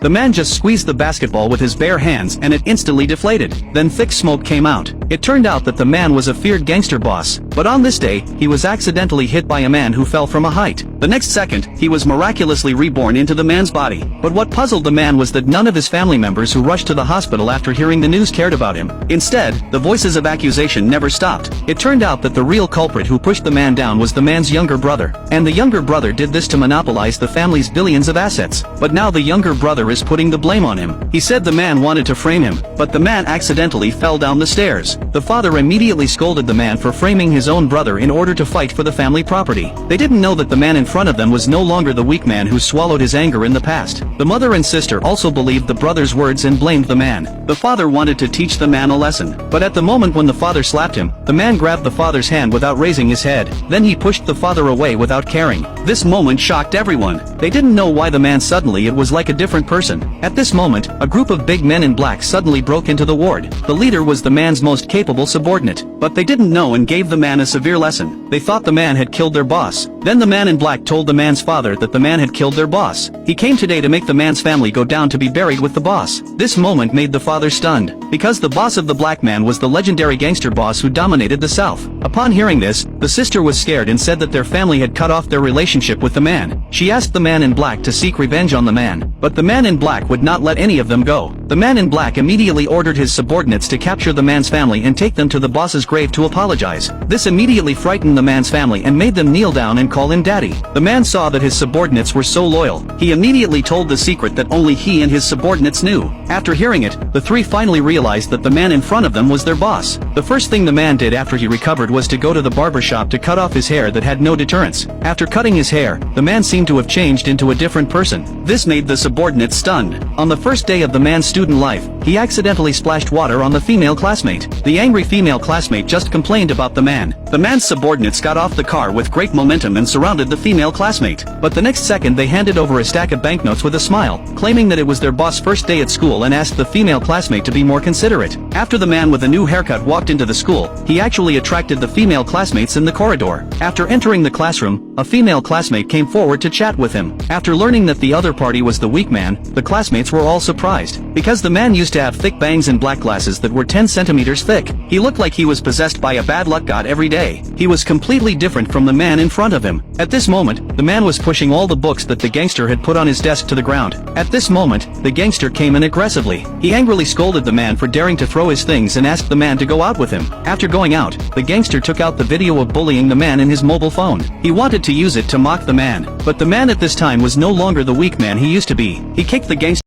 The man just squeezed the basketball with his bare hands and it instantly deflated. Then thick smoke came out. It turned out that the man was a feared gangster boss, but on this day, he was accidentally hit by a man who fell from a height. The next second, he was miraculously reborn into the man's body. But what puzzled the man was that none of his family members who rushed to the hospital after hearing the news cared about him. Instead, the voices of accusation never stopped. It turned out that the real culprit who pushed the man down was the man's younger brother. And the younger brother did this to monopolize the family's billions of assets. But now the younger brother is putting the blame on him. He said the man wanted to frame him, but the man accidentally fell down the stairs. The father immediately scolded the man for framing his own brother in order to fight for the family property. They didn't know that the man in front of them was no longer the weak man who swallowed his anger in the past. The mother and sister also believed the brother's words and blamed the man. The father wanted to teach the man a lesson, but at the moment when the father slapped him, the man grabbed the father's hand without raising his head. Then he pushed the father away without caring. This moment shocked everyone. They didn't know why the man suddenly it was like a different person. At this moment, a group of big men in black suddenly broke into the ward. The leader was the man's most capable subordinate, but they didn't know and gave the man a severe lesson. They thought the man had killed their boss. Then the man in black told the man's father that the man had killed their boss. He came today to make the man's family go down to be buried with the boss. This moment made the father stunned, because the boss of the black man was the legendary gangster boss who dominated the South. Upon hearing this, the sister was scared and said that their family had cut off their relationship with the man. She asked the man in black to seek revenge on the man, but the man in black would not let any of them go. The man in black immediately ordered his subordinates to capture the man's family and take them to the boss's grave to apologize. This immediately frightened the man's family and made them kneel down and call him daddy. The man saw that his subordinates were so loyal. He immediately told the secret that only he and his subordinates knew. After hearing it, the three finally realized that the man in front of them was their boss. The first thing the man did after he recovered was to go to the barber shop to cut off his hair that had no deterrence. After cutting his hair, the man seemed to have changed into a different person. This made the subordinates stunned. On the first day of the man's student life, he accidentally splashed water on the female classmate. The angry female classmate just complained about the man. The man's subordinates got off the car with great momentum and surrounded the female classmate. But the next second they handed over a stack of banknotes with a smile, claiming that it was their boss' first day at school, and asked the female classmate to be more considerate. After the man with a new haircut walked into the school, he actually attracted the female classmates in the corridor. After entering the classroom, a female classmate came forward to chat with him. After learning that the other party was the weak man, the classmates were all surprised, because the man used to have thick bangs and black glasses that were 10 centimeters thick. He looked like he was possessed by a bad luck god every day. He was completely different from the man in front of him. At this moment, the man was pushing all the books that the gangster had put on his desk to the ground. At this moment, the gangster came in aggressively. He angrily scolded the man for daring to throw his things and asked the man to go out with him. After going out, the gangster took out the video of bullying the man in his mobile phone. He wanted to use it to mock the man, but the man at this time was no longer the weak man he used to be. He kicked the gangster